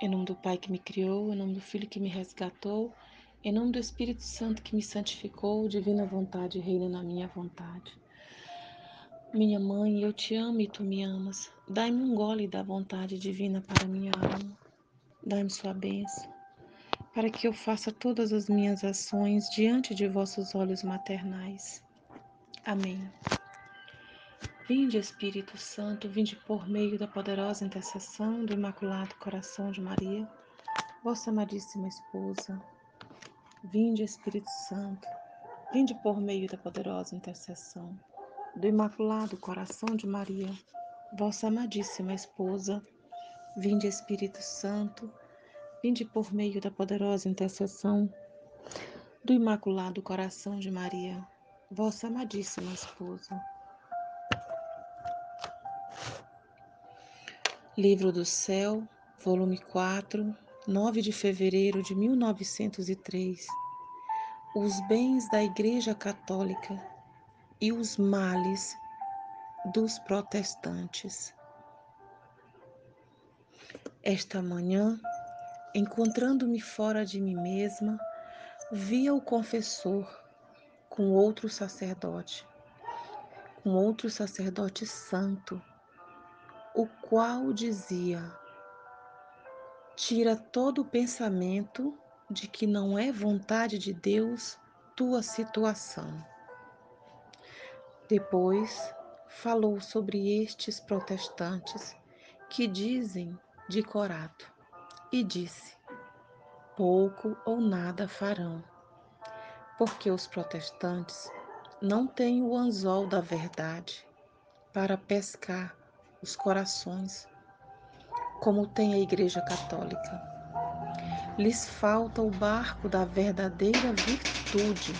Em nome do Pai que me criou, em nome do Filho que me resgatou, em nome do Espírito Santo que me santificou, divina vontade reina na minha vontade. Minha mãe, eu te amo e tu me amas. Dai-me um gole da vontade divina para minha alma. Dai-me sua bênção, para que eu faça todas as minhas ações diante de vossos olhos maternais. Amém. Vinde, Espírito Santo, vinde por meio da poderosa intercessão do Imaculado Coração de Maria, vossa amadíssima esposa. Vinde, Espírito Santo, vinde por meio da poderosa intercessão do Imaculado Coração de Maria, vossa amadíssima esposa. Vinde, Espírito Santo, vinde por meio da poderosa intercessão do Imaculado Coração de Maria, vossa amadíssima esposa. Livro do Céu, volume 4, 9 de fevereiro de 1903. Os bens da Igreja Católica e os males dos protestantes. Esta manhã, encontrando-me fora de mim mesma, via o confessor com outro sacerdote santo, o qual dizia: tira todo o pensamento de que não é vontade de Deus tua situação. Depois falou sobre estes protestantes que dizem de corato e disse: pouco ou nada farão, porque os protestantes não têm o anzol da verdade para pescar os corações, como tem a Igreja Católica. Lhes falta o barco da verdadeira virtude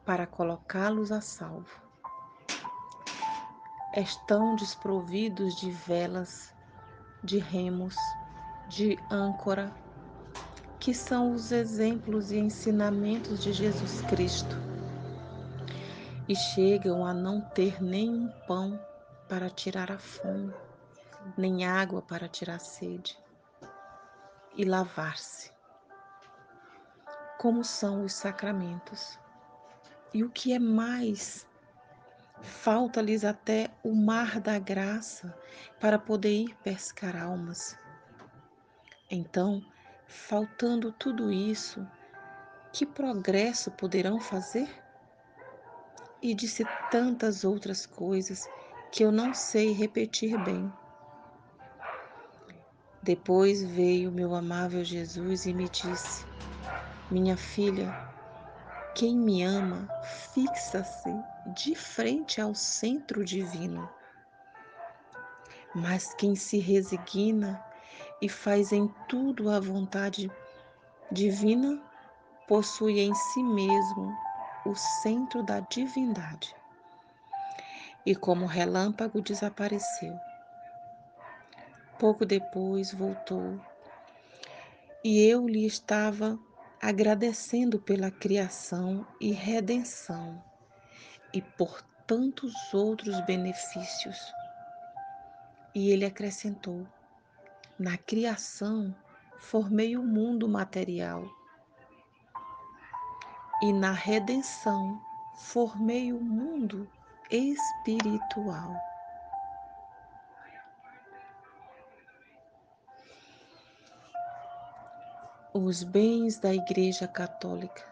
para colocá-los a salvo. Estão desprovidos de velas, de remos, de âncora, que são os exemplos e ensinamentos de Jesus Cristo, e chegam a não ter nem um pão para tirar a fome, nem água para tirar a sede, e lavar-se. Como são os sacramentos? E o que é mais, falta-lhes até o mar da graça para poder ir pescar almas. Então, faltando tudo isso, que progresso poderão fazer? E disse tantas outras coisas que eu não sei repetir bem. Depois veio meu amável Jesus e me disse: minha filha, quem me ama fixa-se de frente ao centro divino. Mas quem se resigna e faz em tudo a vontade divina, possui em si mesmo o centro da divindade. E como relâmpago desapareceu. Pouco depois voltou, e eu lhe estava agradecendo pela criação e redenção, e por tantos outros benefícios. E ele acrescentou: na criação formei o mundo material, e na redenção formei o mundo espiritual. Os bens da Igreja Católica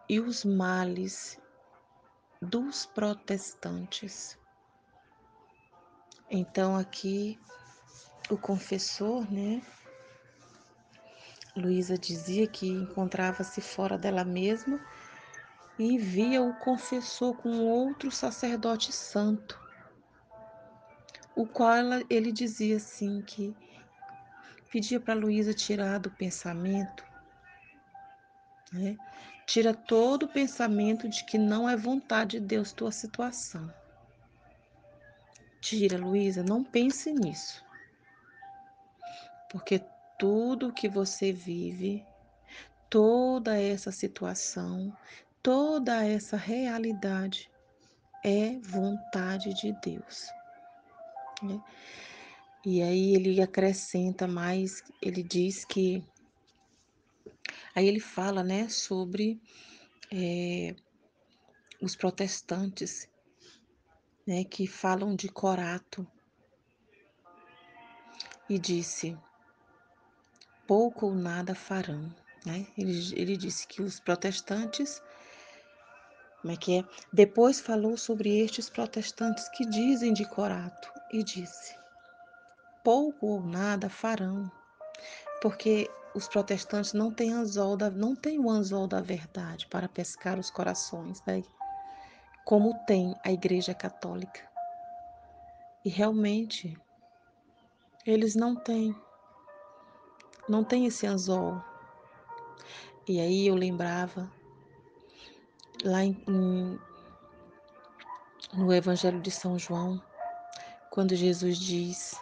e os males dos protestantes. Então aqui o confessor, Luísa dizia que encontrava-se fora dela mesma e via o confessor com outro sacerdote santo, o qual ele dizia assim que pedia para Luísa tirar do pensamento, tira todo o pensamento de que não é vontade de Deus tua situação. Tira, Luísa, não pense nisso. Porque tudo que você vive, toda essa situação, toda essa realidade é vontade de Deus. E aí ele acrescenta mais, ele diz que, aí ele fala, né, sobre os protestantes, né, que falam de corato, e disse: pouco ou nada farão, né? Ele disse que os protestantes, como é que é? Depois falou sobre estes protestantes que dizem de corato e disse: pouco ou nada farão, porque os protestantes não têm não têm o anzol da verdade para pescar os corações, né? Como tem a Igreja Católica. E realmente eles não têm esse anzol. E aí eu lembrava lá no Evangelho de São João, quando Jesus diz,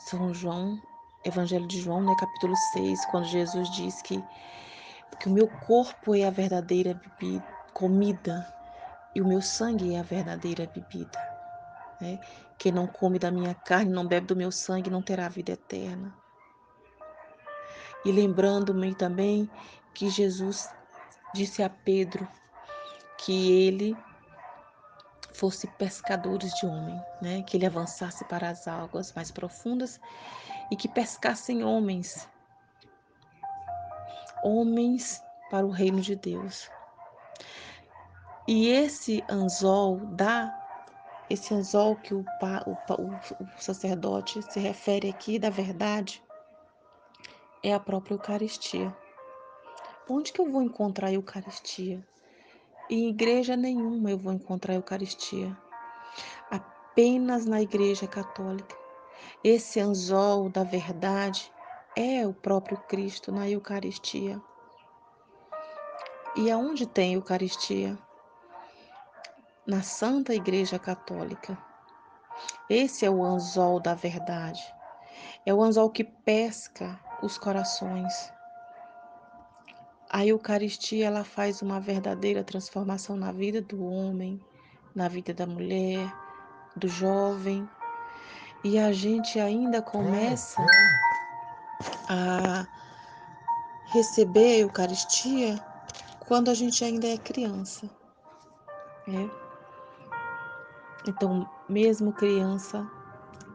São João, Evangelho de João, né, capítulo 6, quando Jesus diz que o meu corpo é a verdadeira comida e o meu sangue é a verdadeira bebida, né? Quem não come da minha carne, não bebe do meu sangue, não terá vida eterna. E lembrando-me também que Jesus disse a Pedro que ele fosse pescadores de homem, né? Que ele avançasse para as águas mais profundas e que pescassem homens para o reino de Deus. E esse anzol que o sacerdote se refere aqui da verdade, é a própria Eucaristia. Onde que eu vou encontrar a Eucaristia? Em igreja nenhuma eu vou encontrar a Eucaristia. Apenas na Igreja Católica. Esse anzol da verdade é o próprio Cristo na Eucaristia. E aonde tem Eucaristia? Na Santa Igreja Católica. Esse é o anzol da verdade. É o anzol que pesca os corações. A Eucaristia, ela faz uma verdadeira transformação na vida do homem, na vida da mulher, do jovem. E a gente ainda começa a receber a Eucaristia quando a gente ainda é criança, né? Então, mesmo criança,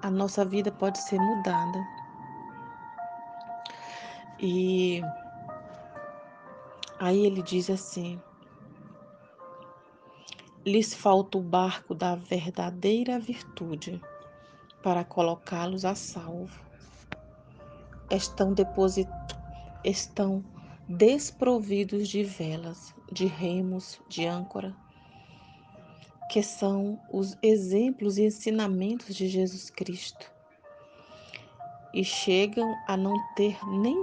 a nossa vida pode ser mudada. E aí ele diz assim: lhes falta o barco da verdadeira virtude para colocá-los a salvo. Estão, estão desprovidos de velas, de remos, de âncora, que são os exemplos e ensinamentos de Jesus Cristo, e chegam a não ter nem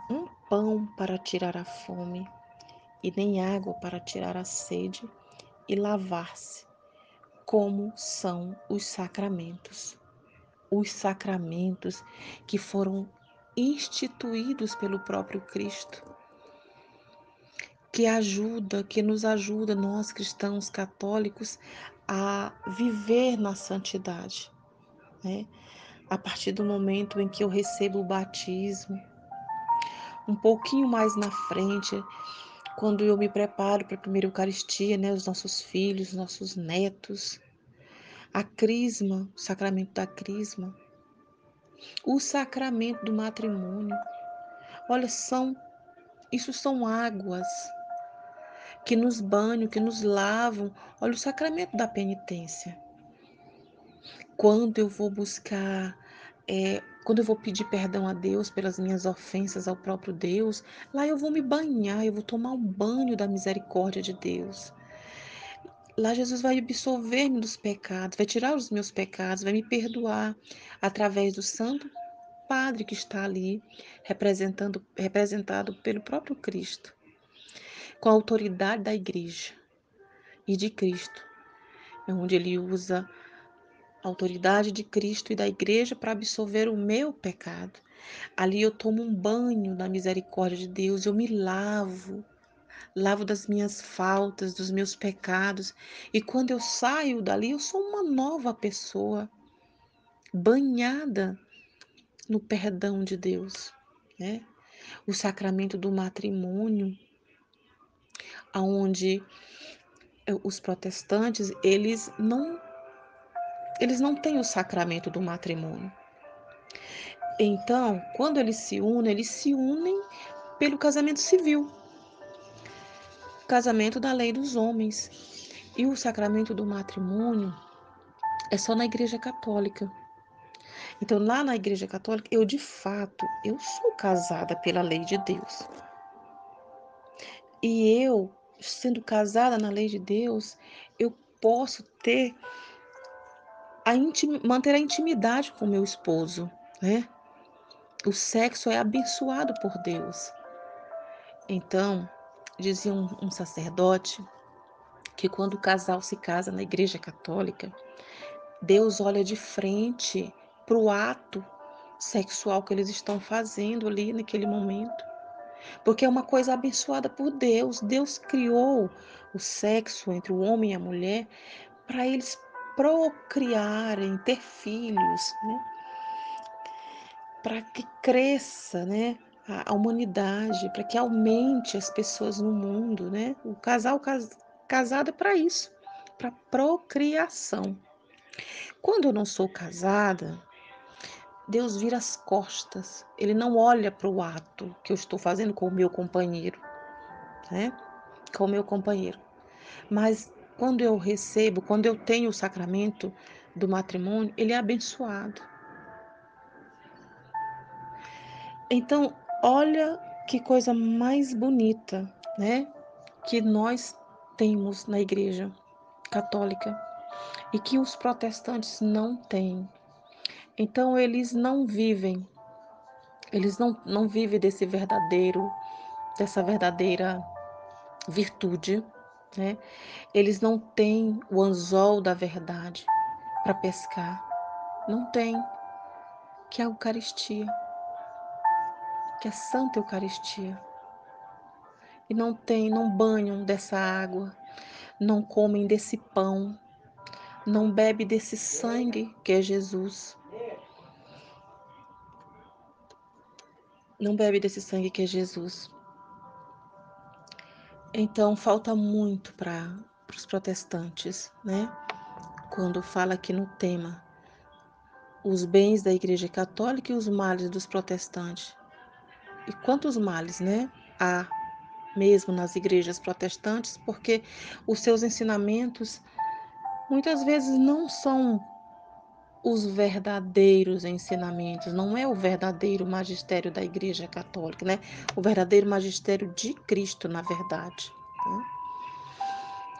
um pão para tirar a fome, e nem água para tirar a sede e lavar-se, como são os sacramentos que foram instituídos pelo próprio Cristo, que nos ajuda, nós cristãos católicos, a viver na santidade, né? A partir do momento em que eu recebo o batismo, um pouquinho mais na frente, quando eu me preparo para a primeira Eucaristia, né? Os nossos filhos, nossos netos, a crisma, o sacramento da crisma, o sacramento do matrimônio. Olha, isso são águas que nos banham, que nos lavam. Olha o sacramento da penitência. Quando eu vou buscar, quando eu vou pedir perdão a Deus pelas minhas ofensas ao próprio Deus, lá eu vou me banhar, eu vou tomar um banho da misericórdia de Deus. Lá Jesus vai absolver-me dos pecados, vai tirar os meus pecados, vai me perdoar através do Santo Padre que está ali, representado pelo próprio Cristo, com a autoridade da Igreja e de Cristo, onde ele usa a autoridade de Cristo e da Igreja para absolver o meu pecado. Ali eu tomo um banho na misericórdia de Deus, eu me lavo das minhas faltas, dos meus pecados, e quando eu saio dali, eu sou uma nova pessoa. banhada no perdão de Deus, né? O sacramento do matrimônio, aonde os protestantes, eles não têm o sacramento do matrimônio. Então, quando eles se unem pelo casamento civil, casamento da lei dos homens. E o sacramento do matrimônio é só na Igreja Católica. Então, lá na Igreja Católica, eu sou casada pela lei de Deus. E eu, sendo casada na lei de Deus, eu posso manter a intimidade com meu esposo, né? O sexo é abençoado por Deus. Então, dizia um sacerdote que quando o casal se casa na Igreja Católica, Deus olha de frente para o ato sexual que eles estão fazendo ali naquele momento, porque é uma coisa abençoada por Deus. Deus criou o sexo entre o homem e a mulher para eles procriarem, ter filhos, né? Para que cresça, né? A humanidade, para que aumente as pessoas no mundo, né? O casado é para isso, para procriação. Quando eu não sou casada, Deus vira as costas. Ele não olha para o ato que eu estou fazendo com o meu companheiro, né? Com o meu companheiro. Mas quando eu tenho o sacramento do matrimônio, ele é abençoado. Então, olha que coisa mais bonita, né? Que nós temos na Igreja Católica e que os protestantes não têm. Então, eles não vivem dessa verdadeira virtude, né? Eles não têm o anzol da verdade para pescar, não tem, que é a Eucaristia, que é a Santa Eucaristia. E não banham dessa água, não comem desse pão, não bebem desse sangue que é Jesus. Não bebe desse sangue que é Jesus. Então falta muito para os protestantes, né? Quando fala aqui no tema os bens da Igreja Católica e os males dos protestantes. E quantos males, né? Há mesmo nas igrejas protestantes, porque os seus ensinamentos muitas vezes não são os verdadeiros ensinamentos, não é o verdadeiro magistério da Igreja Católica, né? O verdadeiro magistério de Cristo, na verdade, né?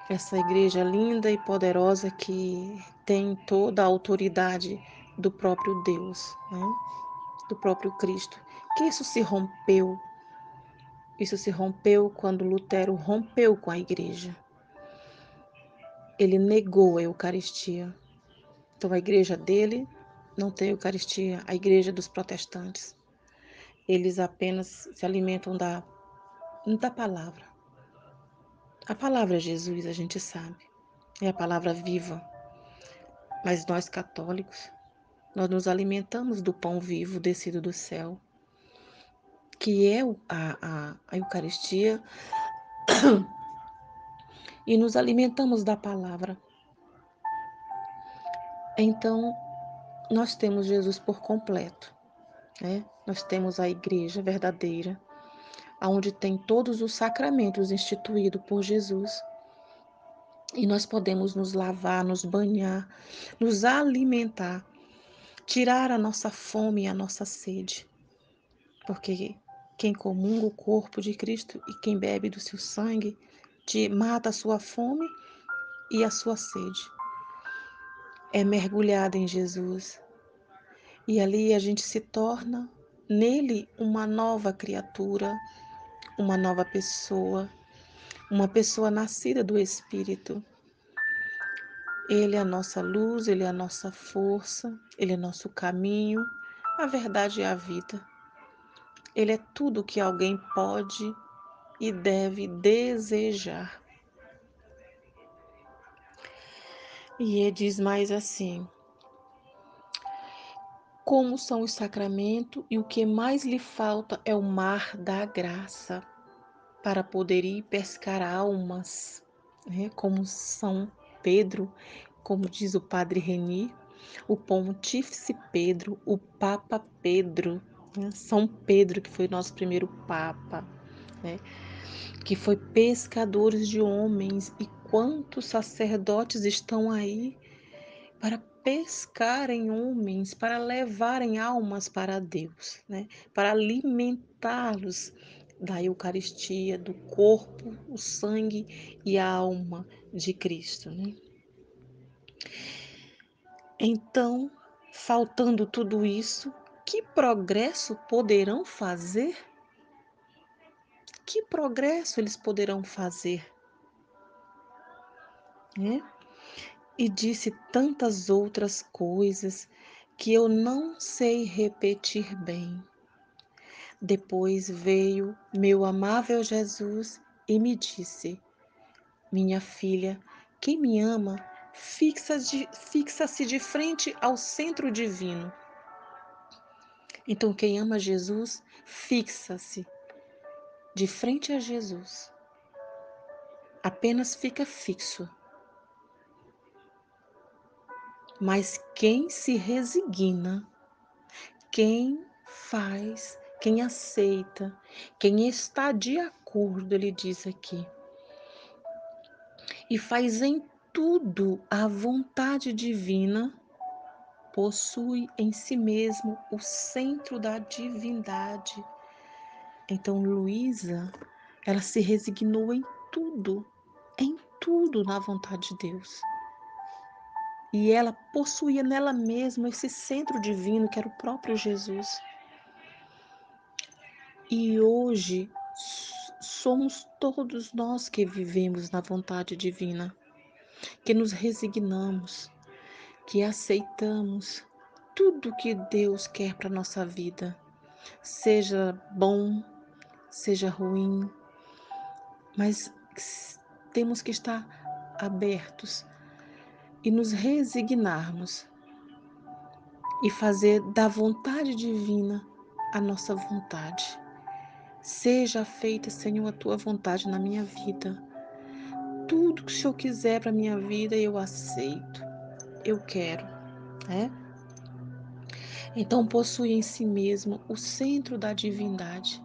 Essa igreja linda e poderosa que tem toda a autoridade do próprio Deus, né? Do próprio Cristo. Que isso se rompeu quando Lutero rompeu com a igreja. Ele negou a Eucaristia. Então a igreja dele não tem Eucaristia, a igreja dos protestantes. Eles apenas se alimentam da palavra. A palavra é Jesus, a gente sabe. É a palavra viva. Mas nós católicos, nós nos alimentamos do pão vivo descido do céu, que é a Eucaristia, e nos alimentamos da palavra. Então, nós temos Jesus por completo, né? Nós temos a igreja verdadeira, onde tem todos os sacramentos instituídos por Jesus. E nós podemos nos lavar, nos banhar, nos alimentar, tirar a nossa fome e a nossa sede. Porque quem comunga o corpo de Cristo e quem bebe do seu sangue, mata a sua fome e a sua sede. É mergulhada em Jesus. E ali a gente se torna, nele, uma nova criatura, uma nova pessoa, uma pessoa nascida do Espírito. Ele é a nossa luz, ele é a nossa força, ele é nosso caminho, a verdade e a vida. Ele é tudo que alguém pode e deve desejar. E ele diz mais assim: como são os sacramentos e o que mais lhe falta é o mar da graça para poder ir pescar almas, né? Como São Pedro, como diz o Padre Reni, o Pontífice Pedro, o Papa Pedro, né? São Pedro, que foi nosso primeiro Papa, né? Que foi pescadores de homens, e quantos sacerdotes estão aí para pescarem homens, para levarem almas para Deus, né? Para alimentá-los da Eucaristia, do corpo, o sangue e a alma de Cristo, né? Então, faltando tudo isso, que progresso poderão fazer? Que progresso eles poderão fazer, né? E disse tantas outras coisas que eu não sei repetir bem. Depois veio meu amável Jesus e me disse: Minha filha, quem me ama, fixa-se de frente ao centro divino. Então, quem ama Jesus, fixa-se de frente a Jesus. Apenas fica fixo. Mas quem se resigna, quem faz, quem aceita, quem está de acordo, ele diz aqui, e faz em tudo a vontade divina, possui em si mesmo o centro da divindade. Então, Luísa, ela se resignou em tudo na vontade de Deus. E ela possuía nela mesma esse centro divino que era o próprio Jesus. E hoje somos todos nós que vivemos na vontade divina, que nos resignamos, que aceitamos tudo que Deus quer para a nossa vida, seja bom, seja ruim, mas temos que estar abertos e nos resignarmos e fazer da vontade divina a nossa vontade. Seja feita, Senhor, a tua vontade na minha vida. Tudo que o Senhor quiser para a minha vida, eu aceito. Eu quero, né? Então, possui em si mesmo o centro da divindade.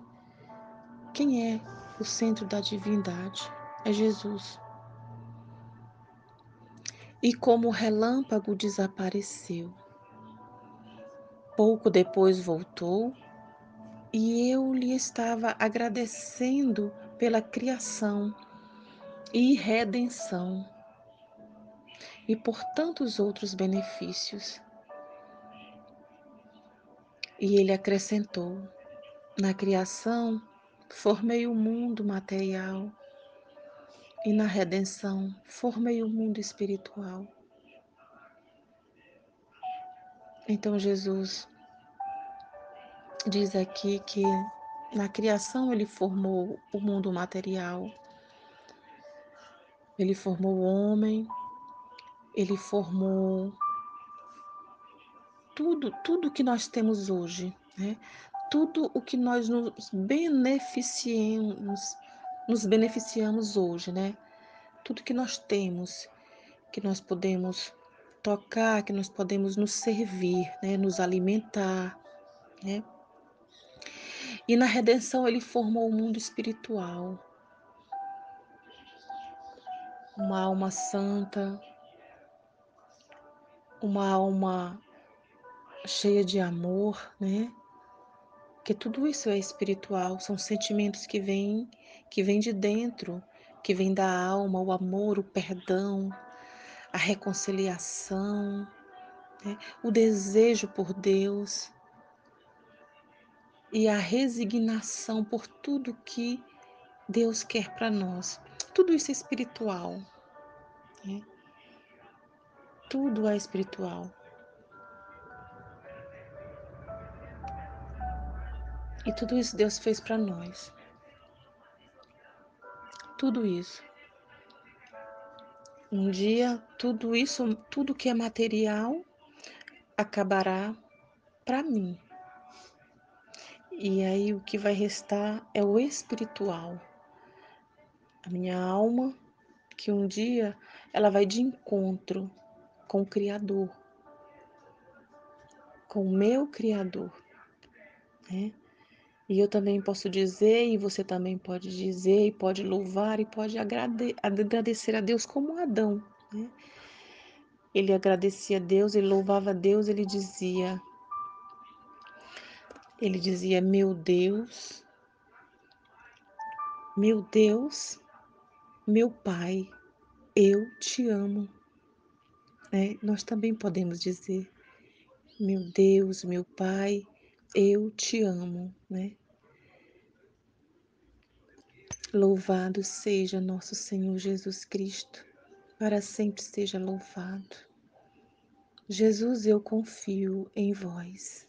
Quem é o centro da divindade? É Jesus. E como o relâmpago desapareceu. Pouco depois voltou e eu lhe estava agradecendo pela criação e redenção e por tantos outros benefícios. E ele acrescentou: na criação, formei o mundo material e na redenção, formei o mundo espiritual. Então Jesus diz aqui que na criação ele formou o mundo material, ele formou o homem, ele formou tudo que nós temos hoje, né? Tudo o que nós nos beneficiamos hoje, né? Tudo que nós temos, que nós podemos tocar, que nós podemos nos servir, né? Nos alimentar, né? E na redenção ele formou o mundo espiritual, uma alma santa, uma alma cheia de amor, né? Porque tudo isso é espiritual, são sentimentos que vêm de dentro, que vêm da alma, o amor, o perdão, a reconciliação, né? O desejo por Deus e a resignação por tudo que Deus quer para nós. Tudo isso é espiritual, né? Tudo é espiritual. E tudo isso Deus fez para nós. Tudo isso. Um dia, tudo isso, tudo que é material, acabará, para mim. E aí o que vai restar é o espiritual, a minha alma, que um dia ela vai de encontro com o Criador, com o meu Criador, né? E eu também posso dizer, e você também pode dizer, e pode louvar, e pode agradecer a Deus como Adão, né? Ele agradecia a Deus, ele louvava a Deus, ele dizia, meu Deus, meu Pai, eu te amo, né? Nós também podemos dizer, meu Deus, meu Pai, eu te amo, né? Louvado seja nosso Senhor Jesus Cristo, para sempre seja louvado. Jesus, eu confio em vós.